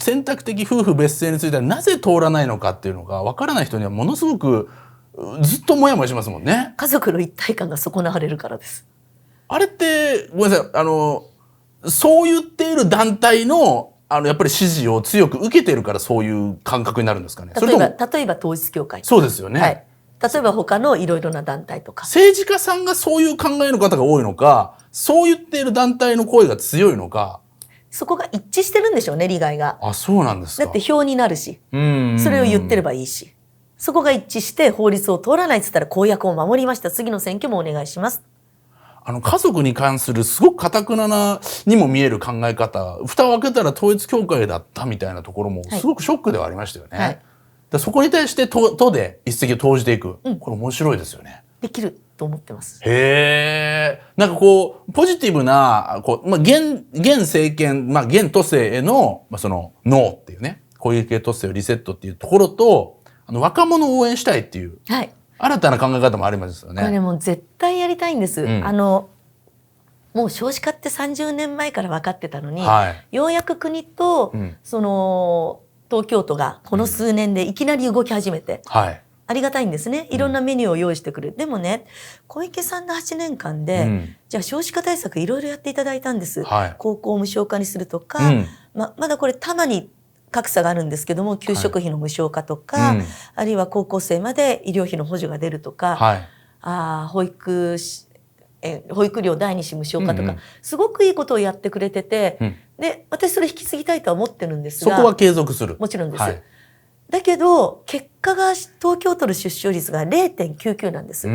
選択的夫婦別姓についてはなぜ通らないのかっていうのが分からない人にはものすごくずっとモヤモヤしますもんね。家族の一体感が損なわれるからです。あれってごめんなさい、そう言っている団体のやっぱり支持を強く受けてるからそういう感覚になるんですかね。例えば統一教会。そうですよね。はい。例えば他のいろいろな団体とか。政治家さんがそういう考えの方が多いのか、そう言っている団体の声が強いのか。そこが一致してるんでしょうね、利害が。あ、そうなんですか。だって票になるし、それを言ってればいいし。そこが一致して法律を通らないって言ったら公約を守りました。次の選挙もお願いします。家族に関するすごく堅くななにも見える考え方、蓋を開けたら統一教会だったみたいなところもすごくショックではありましたよね。はい、そこに対して都で一石を投じていく、これ面白いですよね。できると思ってます。へえ。なんかこうポジティブな現政権、現都政への、そのノーっていうね、小池都政をリセットっていうところと、若者を応援したいっていう。はい。新たな考え方もありますよね。これもう絶対やりたいんです。もう少子化って30年前から分かってたのに、はい、ようやく国と、その東京都がこの数年でいきなり動き始めて、はい、ありがたいんですね。いろんなメニューを用意してくる。でもね、小池さんの8年間で、じゃあ少子化対策いろいろやっていただいたんです。はい、高校無償化にするとか、まだこれたまに格差があるんですけども、給食費の無償化とか、あるいは高校生まで医療費の補助が出るとか、保育料第二子無償化とか、すごくいいことをやってくれてて、で、私それ引き継ぎたいとは思ってるんですが。そこは継続する。もちろんです。だけど、結果が東京都の出生率が 0.99 なんです。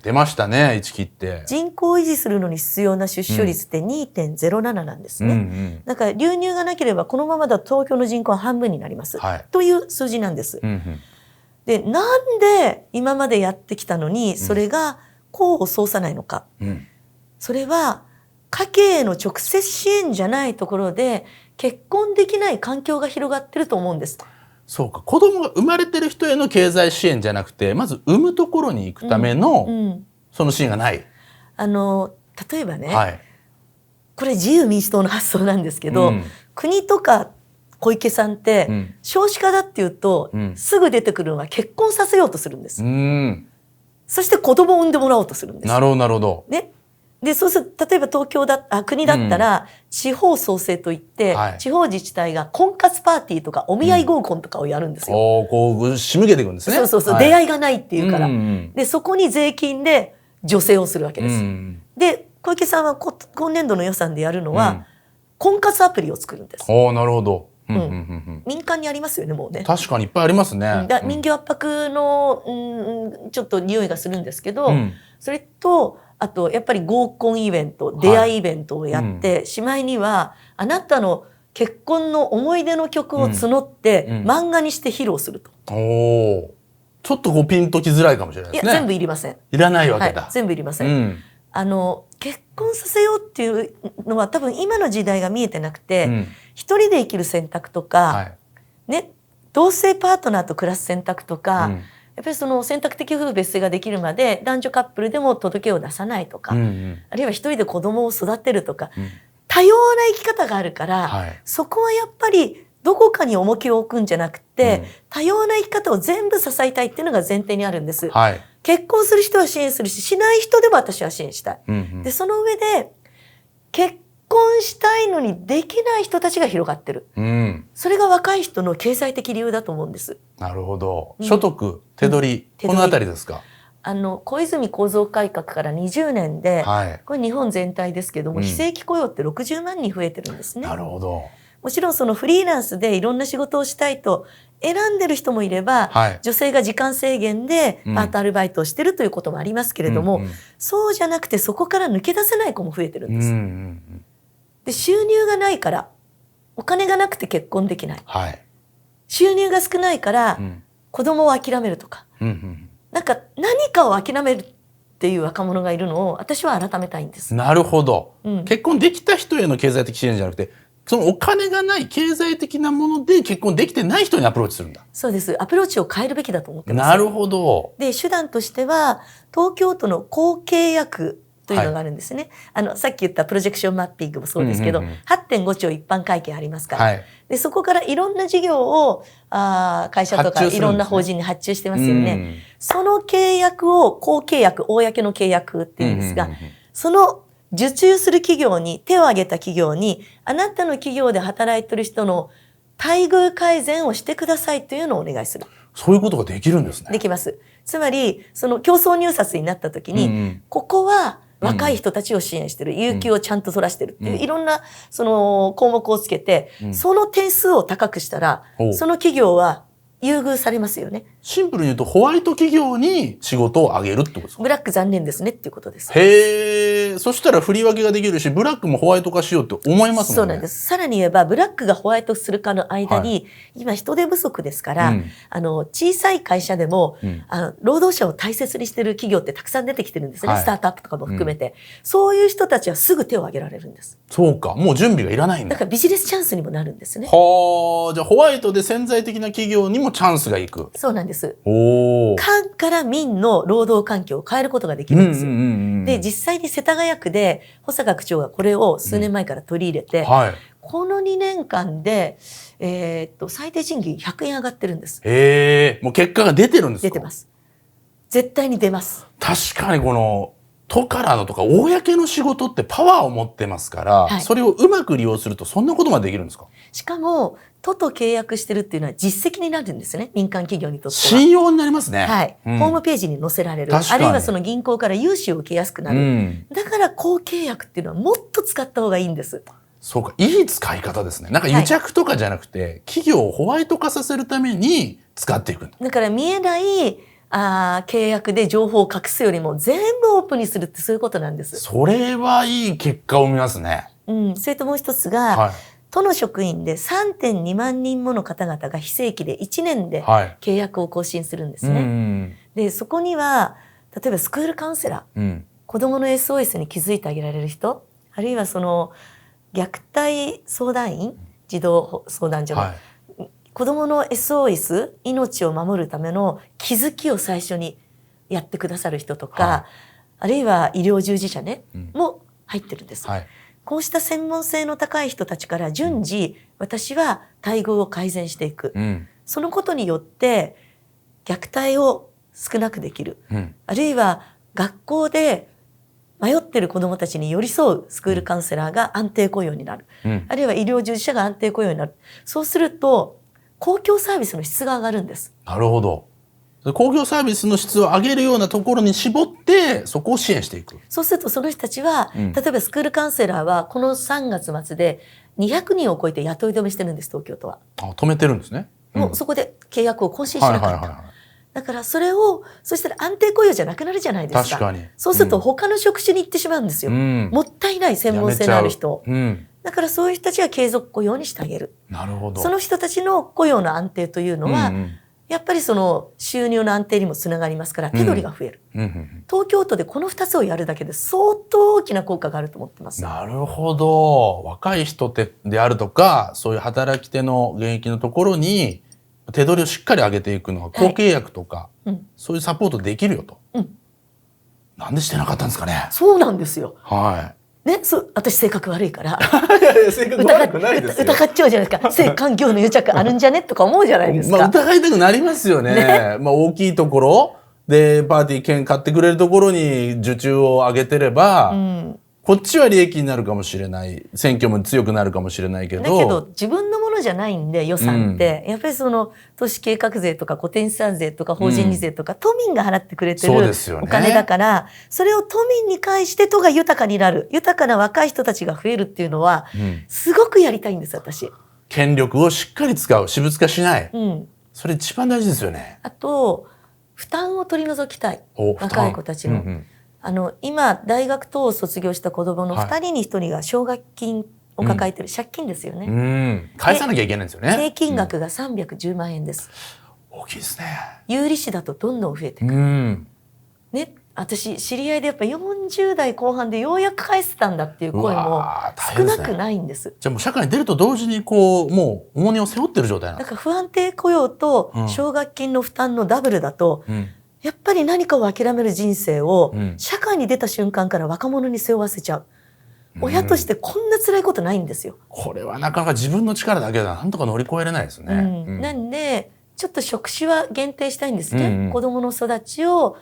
出ましたね、1切って。人口を維持するのに必要な出生率って 2.07 なんですね。だから流入がなければこのままだと東京の人口は半分になります。はい、という数字なんです。で、なんで今までやってきたのに、それが功を奏さないのか。それは家計への直接支援じゃないところで結婚できない環境が広がってると思うんです。そうか、子供が生まれてる人への経済支援じゃなくて、まず産むところに行くための、その支援がない。例えばね、はい、これ自由民主党の発想なんですけど、国とか小池さんって、少子化だっていうと、すぐ出てくるのは結婚させようとするんです。そして子供を産んでもらおうとするんです。なるほど、なるほど。ね。で、そうすると、例えば国だったら、地方創生といって、地方自治体が婚活パーティーとかお見合い合コンとかをやるんですよ。こう、仕向けていくんですね。そう、出会いがないっていうから。で、そこに税金で助成をするわけです。で、小池さんは今年度の予算でやるのは、婚活アプリを作るんです。なるほど。民間にありますよね、もうね。確かにいっぱいありますね。人形圧迫の、ちょっと匂いがするんですけど、それと、あと、やっぱり合コンイベント、出会いイベントをやって、しまいには、あなたの結婚の思い出の曲を募って、漫画にして披露すると。ちょっとピンときづらいかもしれないですね。いや、全部いりません。いらないわけだ。全部いりません。結婚させようっていうのは多分今の時代が見えてなくて、一人で生きる選択とか、ね、同性パートナーと暮らす選択とか、やっぱりその選択的夫婦別姓ができるまで男女カップルでも届けを出さないとか、あるいは一人で子供を育てるとか、多様な生き方があるから、そこはやっぱりどこかに重きを置くんじゃなくて、多様な生き方を全部支えたいっていうのが前提にあるんです。結婚する人は支援するし、しない人でも私は支援したい。で、その上で、結婚したいのにできない人たちが広がってる。それが若い人の経済的理由だと思うんです。なるほど。所得、手取り、このあたりですか。小泉構造改革から20年で、これ日本全体ですけども、非正規雇用って60万人増えてるんですね。なるほど。もちろんそのフリーランスでいろんな仕事をしたいと選んでる人もいれば、女性が時間制限でパートアルバイトをしてるということもありますけれども、そうじゃなくてそこから抜け出せない子も増えてるんです。で、収入がないから、お金がなくて結婚できない。収入が少ないから、子供を諦めるとか、なんか何かを諦めるっていう若者がいるのを私は改めたいんです。なるほど。結婚できた人への経済的支援じゃなくて、そのお金がない経済的なもので結婚できてない人にアプローチするんだ。そうです。アプローチを変えるべきだと思ってます。なるほど。で、手段としては、東京都の公契約というのがあるんですね。さっき言ったプロジェクションマッピングもそうですけど、8.5 兆一般会計ありますから、でそこからいろんな事業を会社とかいろんな法人に発注してますよね。その契約を公契約、公の契約っていうんですが、その受注する企業に、手を挙げた企業に、あなたの企業で働いてる人の待遇改善をしてくださいというのをお願いする。そういうことができるんですね。できます。つまり、その競争入札になった時に、ここは若い人たちを支援してる、有給をちゃんと取らしてるっていう、いろんなその項目をつけて、その点数を高くしたら、その企業は優遇されますよね。シンプルに言うと、ホワイト企業に仕事をあげるってことですか？ブラック残念ですねっていうことです。へー。そしたら振り分けができるし、ブラックもホワイト化しようって思いますもんね。そうなんです。さらに言えば、ブラックがホワイトするかの間に、今人手不足ですから、小さい会社でも、労働者を大切にしてる企業ってたくさん出てきてるんですね。スタートアップとかも含めて。そういう人たちはすぐ手を挙げられるんです。そうか。もう準備がいらないんだ。だからビジネスチャンスにもなるんですね。はあ。じゃあホワイトで潜在的な企業にもチャンスがいく。そうなんです。おー。官から民の労働環境を変えることができるんです。で、実際に世田谷区で保坂区長がこれを数年前から取り入れて、この2年間で、最低賃金100円上がってるんです。へー。もう結果が出てるんですか？出てます。絶対に出ます。確かにこの、都からのとか、公の仕事ってパワーを持ってますから、それをうまく利用すると、そんなことまでできるんですか？しかも、都と契約してるっていうのは実績になるんですね。民間企業にとっては。信用になりますね。はい。ホームページに載せられる。あるいはその銀行から融資を受けやすくなる。だから、公契約っていうのはもっと使った方がいいんです。そうか。いい使い方ですね。なんか癒着とかじゃなくて、企業をホワイト化させるために使っていくんだ。だから見えない契約で情報を隠すよりも全部オープンにするってそういうことなんです。それはいい結果を生みますね。それともう一つが、都の職員で 3.2 万人もの方々が非正規で1年で契約を更新するんですね。で、そこには、例えばスクールカウンセラー、子供の SOS に気づいてあげられる人、あるいはその虐待相談員、児童相談所の、子供の SOS、命を守るための気づきを最初にやってくださる人とか、あるいは医療従事者ね、も入ってるんです。こうした専門性の高い人たちから順次、私は待遇を改善していく。そのことによって、虐待を少なくできる。あるいは学校で迷ってる子どもたちに寄り添うスクールカウンセラーが安定雇用になる。あるいは医療従事者が安定雇用になる。そうすると、公共サービスの質が上がるんです。なるほど。公共サービスの質を上げるようなところに絞って、そこを支援していく。そうするとその人たちは、例えばスクールカウンセラーはこの3月末で200人を超えて雇い止めしてるんです、東京都は。止めてるんですね。もうそこで契約を更新しなかった。だからそれを、そしたら安定雇用じゃなくなるじゃないですか。確かに。そうすると他の職種に行ってしまうんですよ。もったいない専門性のある人。だからそういう人たちは継続雇用にしてあげる。なるほど。その人たちの雇用の安定というのは、やっぱりその収入の安定にもつながりますから手取りが増える。東京都でこの2つをやるだけで相当大きな効果があると思ってます。なるほど。若い人であるとか、そういう働き手の現役のところに手取りをしっかり上げていくのが公契約とか、そういうサポートできるよと。なんでしてなかったんですかね。そうなんですよ。はい。ね、私性格悪いから。いやいや、性格悪くないですよ。疑っちゃうじゃないですか。性環境の癒着あるんじゃねとか思うじゃないですか。疑いたくなりますよね。大きいところでパーティー券買ってくれるところに受注を上げてれば、こっちは利益になるかもしれない。選挙も強くなるかもしれないけど。だけど自分のものじゃないんで予算って、やっぱりその都市計画税とか固定資産税とか法人利税とか、都民が払ってくれてるお金だから、それを都民に返して都が豊かになる。豊かな若い人たちが増えるっていうのは、すごくやりたいんです、私。権力をしっかり使う。私物化しない。それ一番大事ですよね。あと、負担を取り除きたい。若い子たちの。今、大学等を卒業した子供の2人に1人が奨学金を抱えてる借金ですよね。返さなきゃいけないんですよね。平均額が310万円です。大きいですね。有利子だとどんどん増えていく。ね、私、知り合いでやっぱ40代後半でようやく返せたんだっていう声も少なくないんです。じゃあもう社会に出ると同時にこう、もう重荷を背負ってる状態なんですか？だから不安定雇用と奨学金の負担のダブルだと、やっぱり何かを諦める人生を、うん、社会に出た瞬間から若者に背負わせちゃう。親としてこんな辛いことないんですよ。これはなかなか自分の力だけではなんとか乗り越えれないですね。なんでちょっと職種は限定したいんですね。子どもの育ちを、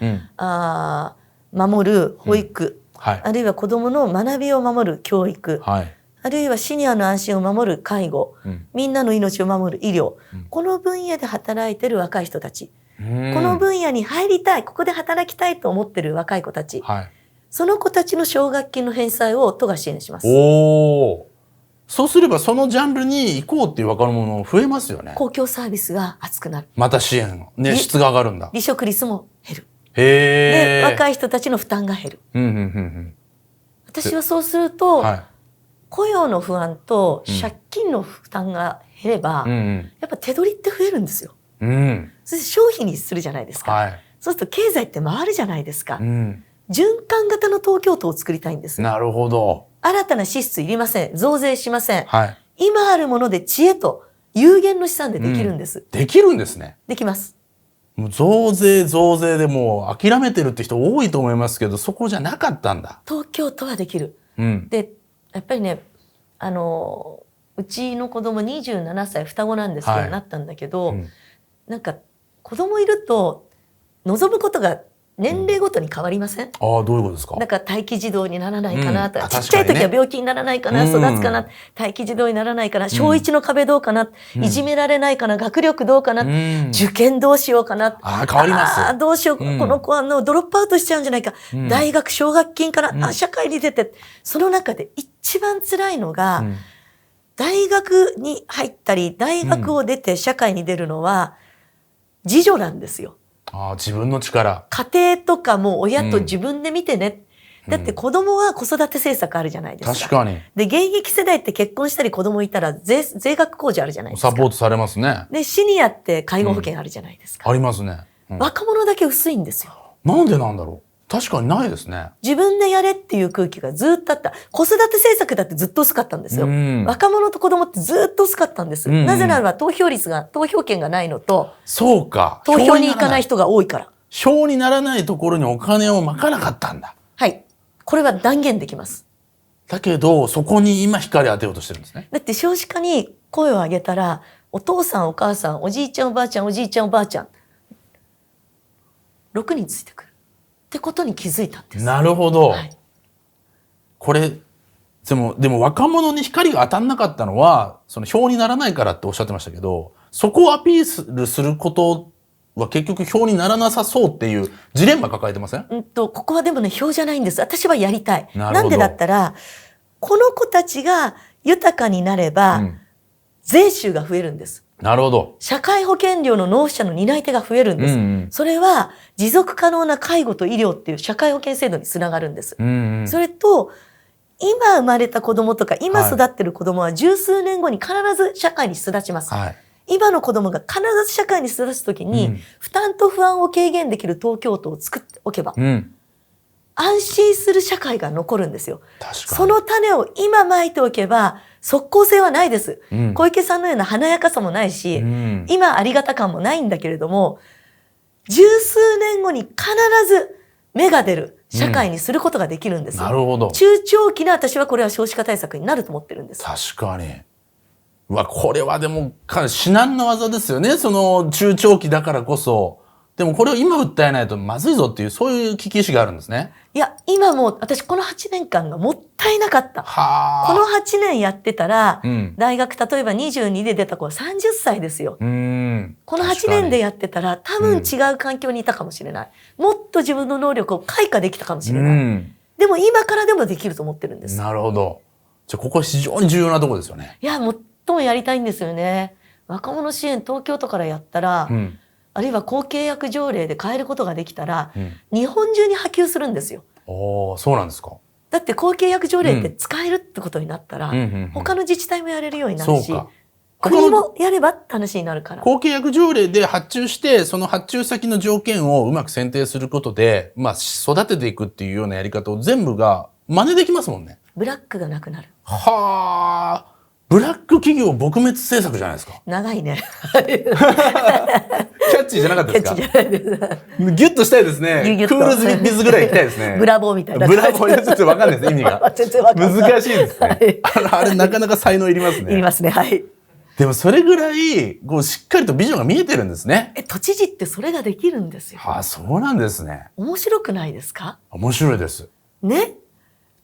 守る保育、はい、あるいは子どもの学びを守る教育、はい、あるいはシニアの安心を守る介護、みんなの命を守る医療、この分野で働いてる若い人たち、この分野に入りたい、ここで働きたいと思ってる若い子たち、はい、その子たちの奨学金の返済を都が支援します。おー、そうすればそのジャンルに行こうっていう若者増えますよね。公共サービスが厚くなる。また支援の、ね、質が上がるんだ。離職率も減る。へー。で、若い人たちの負担が減る。私はそうすると、はい、雇用の不安と借金の負担が減れば、やっぱ手取りって増えるんですよ。そして消費にするじゃないですか。はい、そうすると経済って回るじゃないですか。循環型の東京都を作りたいんです。なるほど。新たな支出いりません。増税しません。はい、今あるもので知恵と有限の資産でできるんです。できるんですね。できます。もう増税でもう諦めてるって人多いと思いますけど、そこじゃなかったんだ。東京都はできる。で、やっぱりね、うちの子供27歳双子なんですけど、なったんだけど、なんか子供いると望むことが年齢ごとに変わりません？ああ、どういうことですか？なんか待機児童にならないかなとか、ちっちゃい時は病気にならないかな、育つかな、待機児童にならないかな、小1の壁どうかな、いじめられないかな、学力どうかな、受験どうしようかな、変わります。どうしよう、この子はドロップアウトしちゃうんじゃないか、大学奨学金から、社会に出て、その中で一番辛いのが、大学に入ったり、大学を出て社会に出るのは、自助なんですよ。自分の力。家庭とかも親と自分で見てね。だって子供は子育て政策あるじゃないですか。確かに。で、現役世代って結婚したり子供いたら税額控除あるじゃないですか。サポートされますね。で、シニアって介護保険あるじゃないですか。ありますね。若者だけ薄いんですよ。なんでなんだろう。確かにないですね。自分でやれっていう空気がずっとあった。子育て政策だってずっと薄かったんですよ。若者と子供ってずっと薄かったんです。なぜならば投票権がないのと、そうか。投票に行かない人が多いから。票にならないところにお金をまかなかったんだ。はい。これは断言できます。だけど、そこに今光当てようとしてるんですね。だって少子化に声を上げたら、お父さんお母さん、おじいちゃんおばあちゃん、おじいちゃんおばあちゃん、6人ついてくる。ってことに気づいたんです。なるほど。はい、これ、でも若者に光が当たんなかったのは、その票にならないからっておっしゃってましたけど、そこをアピールすることは結局票にならなさそうっていうジレンマ抱えてません？ここはでもね、票じゃないんです。私はやりたい。なんでだったら、この子たちが豊かになれば、税収が増えるんです。なるほど。社会保険料の納付者の担い手が増えるんです。それは持続可能な介護と医療っていう社会保険制度につながるんです。それと、今生まれた子供とか今育ってる子供は十数年後に必ず社会に巣立ちます。はい、今の子供が必ず社会に巣立つときに、負担と不安を軽減できる東京都を作っておけば、安心する社会が残るんですよ。その種を今まいておけば、即効性はないです。小池さんのような華やかさもないし、今ありがた感もないんだけれども、十数年後に必ず芽が出る社会にすることができるんです。なるほど。中長期の私はこれは少子化対策になると思ってるんです。確かに。これはでも至難の業ですよね。その中長期だからこそ。でもこれを今訴えないとまずいぞっていう、そういう危機意識があるんですね。いや、今も私この8年間がもったいなかった。この8年やってたら、大学例えば22で出た子は30歳ですよ。この8年でやってたら多分違う環境にいたかもしれない。もっと自分の能力を開花できたかもしれない。でも今からでもできると思ってるんです。なるほど。じゃあここは非常に重要なところですよね。いや、最もやりたいんですよね。若者支援東京都からやったら、あるいは公契約条例で変えることができたら、日本中に波及するんですよ。そうなんですか。だって公契約条例って使えるってことになったら、他の自治体もやれるようになるし、国もやればって話になるから。公契約条例で発注して、その発注先の条件をうまく選定することで、育てていくっていうようなやり方を全部が真似できますもんね。ブラックがなくなる。はあ。ブラック企業撲滅政策じゃないですか。長いね。キャッチーじゃなかったですか。キャッチーじゃないです。ギュッとしたいですね。ギュギュッとクールビズぐらい行きたいですね。ブラボーみたいな。ブラボーちょっとわかんないです、意味が。全然わかんない。難しいですね。あれなかなか才能いりますね。いりますね、はい。でもそれぐらい、こうしっかりとビジョンが見えてるんですね。都知事ってそれができるんですよ。はあ、そうなんですね。面白くないですか？面白いです。ね。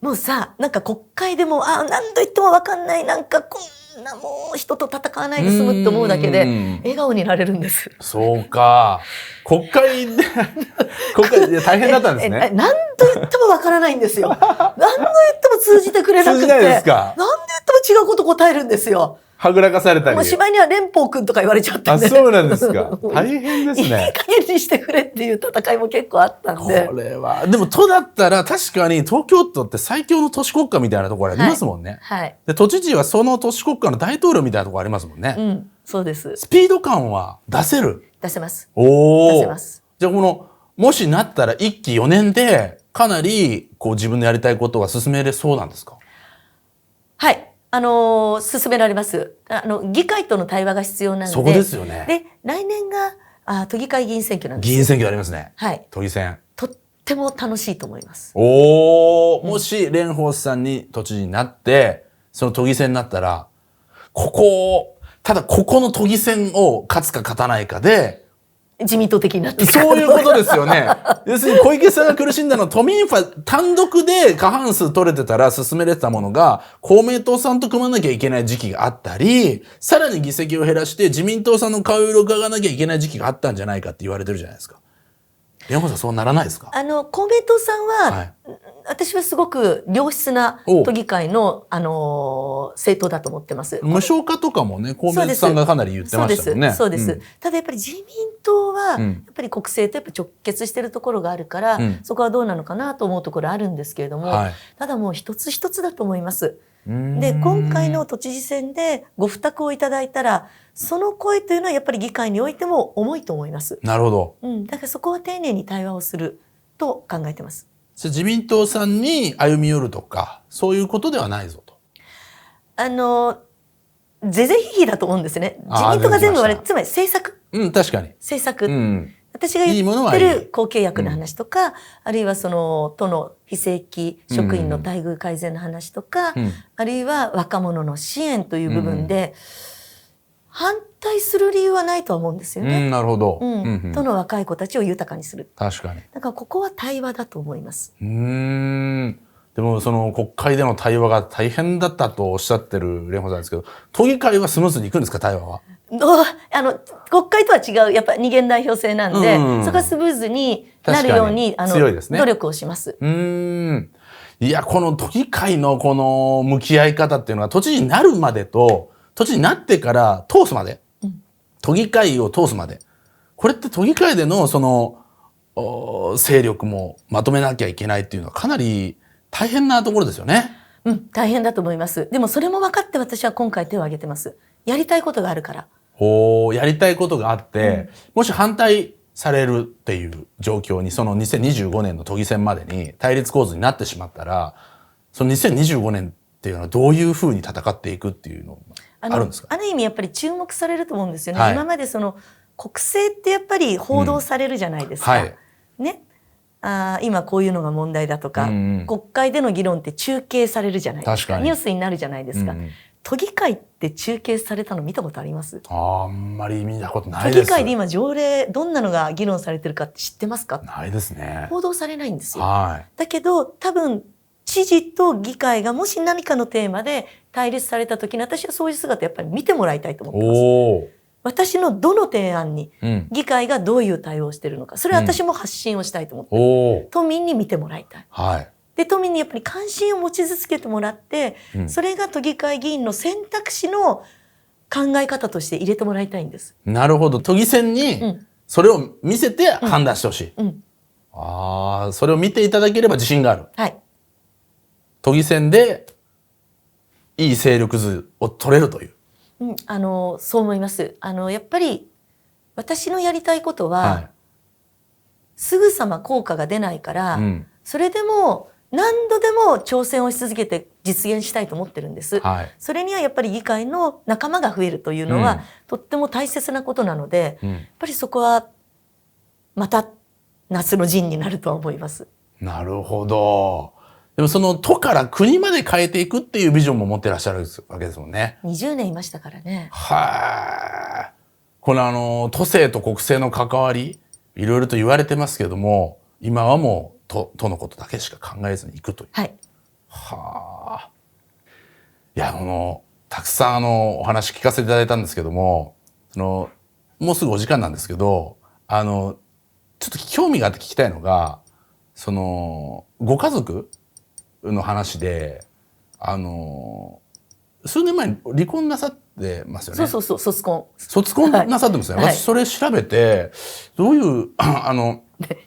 もうさ、なんか国会でも、何度言ってもわかんない、なんかこんなもう人と戦わないで済むって思うだけで、笑顔になれるんです。そうか。国会で大変だったんですね。何度言ってもわからないんですよ。何度言っても通じてくれなくて。通じないですか？何度言っても違うこと答えるんですよ。はぐらかされたり。もうしまいには連邦君とか言われちゃったんで。そうなんですか。大変ですね。いい加減にしてくれっていう戦いも結構あったんで。これは。でも都だったら確かに東京都って最強の都市国家みたいなところありますもんね。はい。で、都知事はその都市国家の大統領みたいなところありますもんね。うん、そうです。スピード感は出せる。出せます。おー。出せます。じゃあもしなったら1期4年でかなり自分のやりたいことが進めれそうなんですか？はい。進められます。議会との対話が必要なので。そこですよね。で、来年が、都議会議員選挙なんですよ。議員選挙ありますね。はい。都議選。とっても楽しいと思います。おー、もし蓮舫さんに都知事になって、その都議選になったら、ただここの都議選を勝つか勝たないかで、自民党的になっていく。そういうことですよね。要するに小池さんが苦しんだのは都民ファ単独で過半数取れてたら進めれてたものが公明党さんと組まなきゃいけない時期があったり、さらに議席を減らして自民党さんの顔色を伺わなきゃいけない時期があったんじゃないかって言われてるじゃないですか。蓮舫さんそうならないですか？公明党さんは、はい、私はすごく良質な都議会の、政党だと思ってます。無償化とかもね、公明党さんがかなり言ってましたもんね。そうです。ただやっぱり自民党は、やっぱり国政とやっぱ直結してるところがあるから、そこはどうなのかなと思うところあるんですけれども、ただもう一つ一つだと思います。で、今回の都知事選でご負託をいただいたら、その声というのはやっぱり議会においても重いと思います。なるほど。だからそこは丁寧に対話をすると考えてます。自民党さんに歩み寄るとか、そういうことではないぞと。是々非々だと思うんですね。自民党が全部つまり政策。確かに。政策。私が言ってる公契約の話とか、あるいはその都の非正規職員の待遇改善の話とか、あるいは若者の支援という部分で、反対する理由はないとは思うんですよね。なるほど。都の若い子たちを豊かにする。確かに。だからここは対話だと思います。でもその国会での対話が大変だったとおっしゃってる蓮舫さんですけど、都議会はスムーズにいくんですか、対話は？国会とは違う、やっぱり二元代表制なんで、そこはスムーズになるように、強いですね、努力をします。いや、この都議会のこの向き合い方っていうのは、都知事になるまでと、都知事になってから通すまで、都議会を通すまで、これって都議会でのその勢力もまとめなきゃいけないっていうのはかなり大変なところですよね。大変だと思います。でもそれも分かって私は今回手を挙げてます。やりたいことがあるから。やりたいことがあって、もし反対されるっていう状況に、その2025年の都議選までに対立構図になってしまったら、その2025年っていうのはどういうふうに戦っていくっていうのあるんですか？ある意味やっぱり注目されると思うんですよね。今までその国政ってやっぱり報道されるじゃないですか。ね。今こういうのが問題だとか、国会での議論って中継されるじゃないですか。ニュースになるじゃないですか。都議会って中継されたの見たことあります？あんまり見たことないです。都議会で今条例どんなのが議論されてるかって知ってますか？ないですね。報道されないんですよ。だけど多分知事と議会がもし何かのテーマで対立された時に、私はそういう姿やっぱり見てもらいたいと思ってます。私のどの提案に議会がどういう対応をしているのか、それは私も発信をしたいと思って、都民に見てもらいたい。で、都民にやっぱり関心を持ち続けてもらって、それが都議会議員の選択肢の考え方として入れてもらいたいんです。なるほど。都議選にそれを見せて判断してほしい。それを見ていただければ自信がある。都議選でいい勢力図を取れるという。そう思います。やっぱり私のやりたいことは、すぐさま効果が出ないから、それでも何度でも挑戦をし続けて実現したいと思ってるんです。はい、それにはやっぱり議会の仲間が増えるというのは、とっても大切なことなので、やっぱりそこはまた夏の陣になるとは思います。なるほど。でもその都から国まで変えていくっていうビジョンも持ってらっしゃるわけですもんね。20年いましたからね。はい。この都政と国政の関わり、いろいろと言われてますけども、今はもう都のことだけしか考えずにいくという。はい。はあ。いや、たくさんお話聞かせていただいたんですけども、もうすぐお時間なんですけど、ちょっと興味があって聞きたいのが、ご家族の話で、数年前に離婚なさってますよね。そう、卒婚。卒婚なさってますね。はい、私それ調べて、どういう、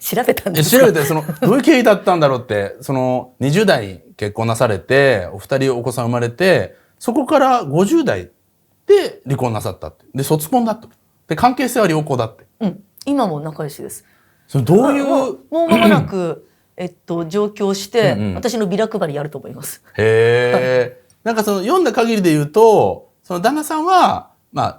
調べたんですか？調べて、どういう経緯だったんだろうって、20代結婚なされて、お二人お子さん生まれて、そこから50代で離婚なさったって。で、卒婚だと。で、関係性は良好だって。うん。今も仲良しです。どういうもう間もなく、上京して、私のビラ配りやると思います。へー。なんか読んだ限りで言うと、旦那さんは、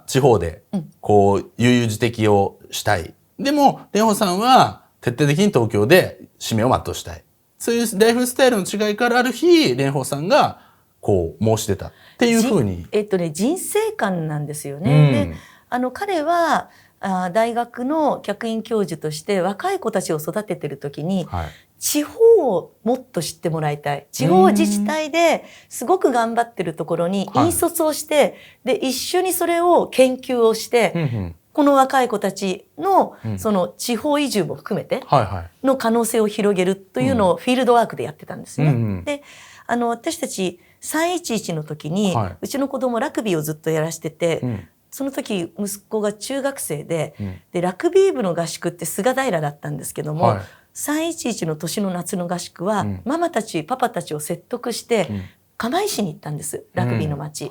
地方で、悠々自適をしたい。でも、蓮舫さんは、徹底的に東京で使命を全うしたい。そういうライフスタイルの違いからある日、蓮舫さんが、申し出たっていうふうに。人生観なんですよね。で、彼は、大学の客員教授として若い子たちを育ててる時に、地方をもっと知ってもらいたい。地方自治体ですごく頑張ってるところに引率をして、で、一緒にそれを研究をして、この若い子たちの、その地方移住も含めての可能性を広げるというのをフィールドワークでやってたんですね。で、私たち311の時に、うちの子供ラグビーをずっとやらしてて、その時息子が中学生で、でラグビー部の合宿って菅平だったんですけども、311の年の夏の合宿は、ママたちパパたちを説得して、釜石に行ったんです、ラグビーの街。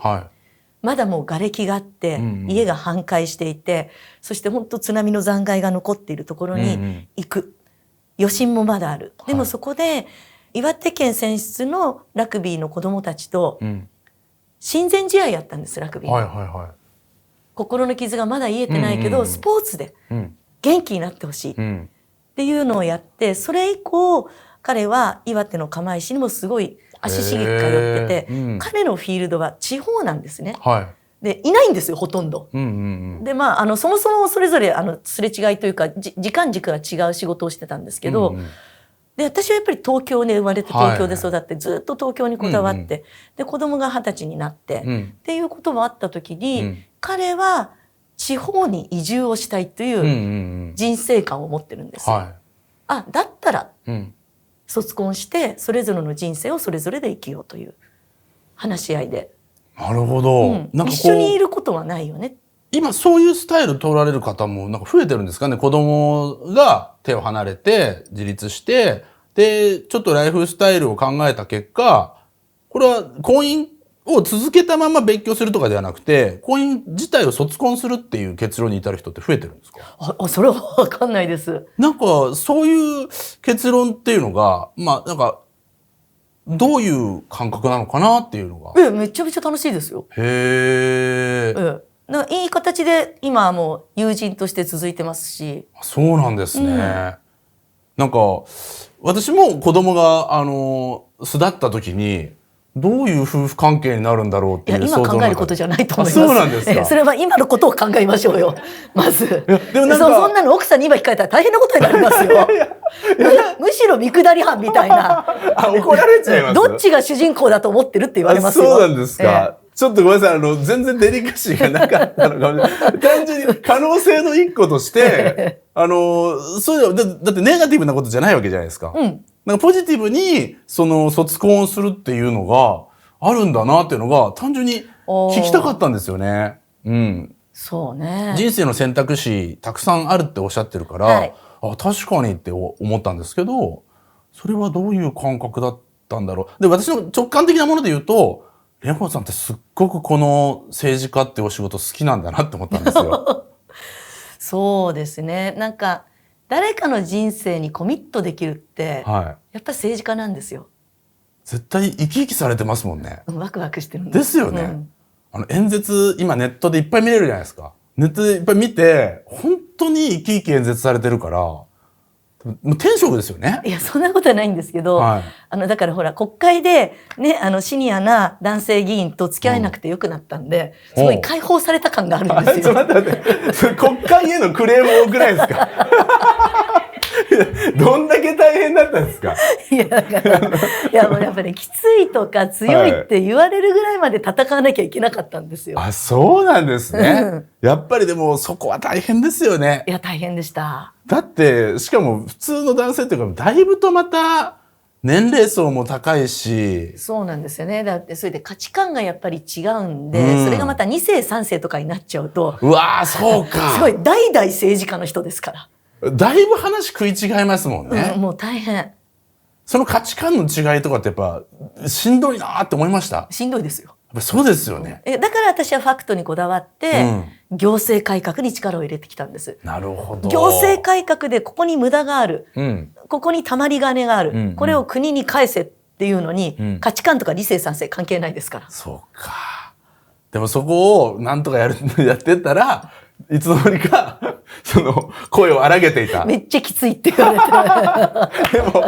まだもう瓦礫があって、家が半壊していて、そして本当津波の残骸が残っているところに行く。余震もまだある。でもそこで岩手県選出のラグビーの子供たちと親善試合やったんです、ラグビー。心の傷がまだ癒えてないけど、スポーツで元気になってほしいっていうのをやって、それ以降彼は岩手の釜石にもすごい足しげく通ってて、彼のフィールドは地方なんですね。でいないんですよ、ほとんど。でそもそもそれぞれすれ違いというか時間軸が違う仕事をしてたんですけど、で私はやっぱり東京で生まれて東京で育って、ずっと東京にこだわって、で子供が20歳になって、っていうこともあった時に、彼は地方に移住をしたいという人生観を持ってるんですよ。だったら、卒婚してそれぞれの人生をそれぞれで生きようという話し合いで。なるほど。一緒にいることはないよね。今そういうスタイル取られる方もなんか増えてるんですかね。子供が手を離れて自立して、でちょっとライフスタイルを考えた結果、これは婚姻を続けたまま別居するとかではなくて、婚姻自体を卒婚するっていう結論に至る人って増えてるんですか？それは分かんないです。なんかそういう結論っていうのが、なんかどういう感覚なのかなっていうのが。めちゃめちゃ楽しいですよ。へー。いい形で今はもう友人として続いてますし。そうなんですね。なんか私も子供が巣立った時にどういう夫婦関係になるんだろうっていう想像の中で。今考えることじゃないと思います。そうなんですか。それは今のことを考えましょうよ。まず。でもなんかそんなの奥さんに今聞かれたら大変なことになりますよ。むしろ見下り犯みたいな。怒られちゃいます。どっちが主人公だと思ってるって言われますよ。そうなんですか。ちょっとごめんなさい。全然デリカシーがなかったのかもしれない。単純に可能性の一個として、そういうの、だってネガティブなことじゃないわけじゃないですか。なんかポジティブに、卒婚をするっていうのがあるんだなっていうのが、単純に聞きたかったんですよね。そうね。人生の選択肢たくさんあるっておっしゃってるから、確かにって思ったんですけど、それはどういう感覚だったんだろう。で、私の直感的なもので言うと、蓮舫さんってすっごくこの政治家ってお仕事好きなんだなって思ったんですよ。そうですね。なんか誰かの人生にコミットできるって、やっぱり政治家なんですよ。絶対生き生きされてますもんね。ワクワクしてるんですよね。演説今ネットでいっぱい見れるじゃないですか。ネットでいっぱい見て本当に生き生き演説されてるからもう天職ですよね。いやそんなことはないんですけど、はい、だからほら国会でねシニアな男性議員と付き合えなくてよくなったんで、すごい解放された感があるんですよ。ちょっと待って、国会へのクレーム多くないですか？どんだけ大変だったんですか？いやだからいやもうやっぱり、ね、きついとか強いって言われるぐらいまで戦わなきゃいけなかったんですよ。あ、そうなんですね。やっぱりでもそこは大変ですよね。いや大変でした。だってしかも普通の男性っていうかだいぶとまた年齢層も高いし。そうなんですよね。だってそれで価値観がやっぱり違うんで、それがまた2世3世とかになっちゃうと、うわーそうか。すごい代々政治家の人ですから。だいぶ話食い違いますもんね。もう大変。その価値観の違いとかってやっぱしんどいなって思いました。しんどいですよ。そうですよね。だから私はファクトにこだわって、行政改革に力を入れてきたんです。なるほど。行政改革でここに無駄がある、ここにたまり金がある、これを国に返せっていうのに、価値観とか理性賛成関係ないですから。そうか。でもそこをなんとかやってったらいつの間にかその声を荒げていた。めっちゃきついって言われて。でも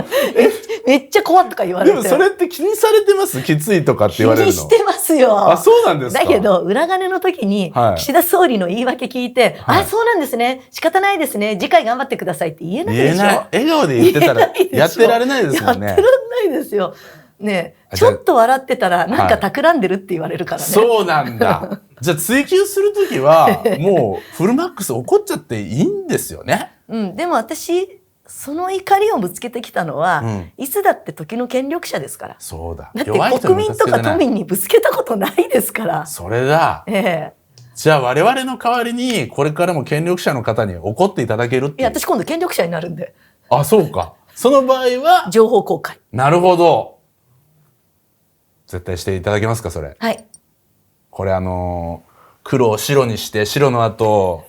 めっちゃ怖とか言われて。でもそれって気にされてます？きついとかって言われるの。気にしてますよ。あ、そうなんですか。だけど裏金の時に岸田総理の言い訳聞いて、あ、そうなんですね、仕方ないですね、次回頑張ってくださいって言えないでしょ。言えない。笑顔で言ってたらやってられないですもんね。やってられないですよ。ねえ、ちょっと笑ってたらなんか企んでるって言われるからね。そうなんだ。じゃあ追求するときはもうフルマックス怒っちゃっていいんですよね。でも私その怒りをぶつけてきたのは、いつだって時の権力者ですから。そうだ。だって国民とか都民にぶつけたことないですから。それだ。じゃあ我々の代わりにこれからも権力者の方に怒っていただけるっていう。いや私今度権力者になるんで。あ、そうか。その場合は情報公開。なるほど。絶対していただけますか、それ。はい。これ黒を白にして白の後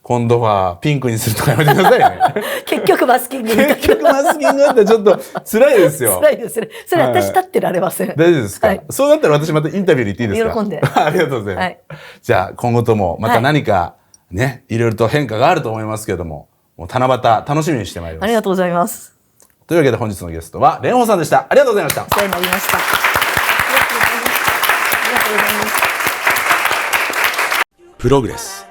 今度はピンクにするとかやめてくださいね。結局マスキング。結局マスキングだったらちょっと辛いですよ。辛いですね。それ私立ってられません。大丈夫ですか？そうなったら私またインタビューに行っていいですか？喜んで。ありがとうございます。じゃあ今後ともまた何かね、いろいろと変化があると思いますけれども、もう七夕楽しみにしてまいります。ありがとうございます。というわけで本日のゲストは蓮舫さんでした。ありがとうございました。お世話になりました。プログレス。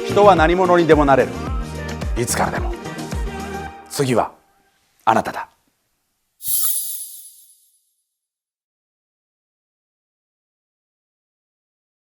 人は何者にでもなれる。いつからでも。次はあなただ。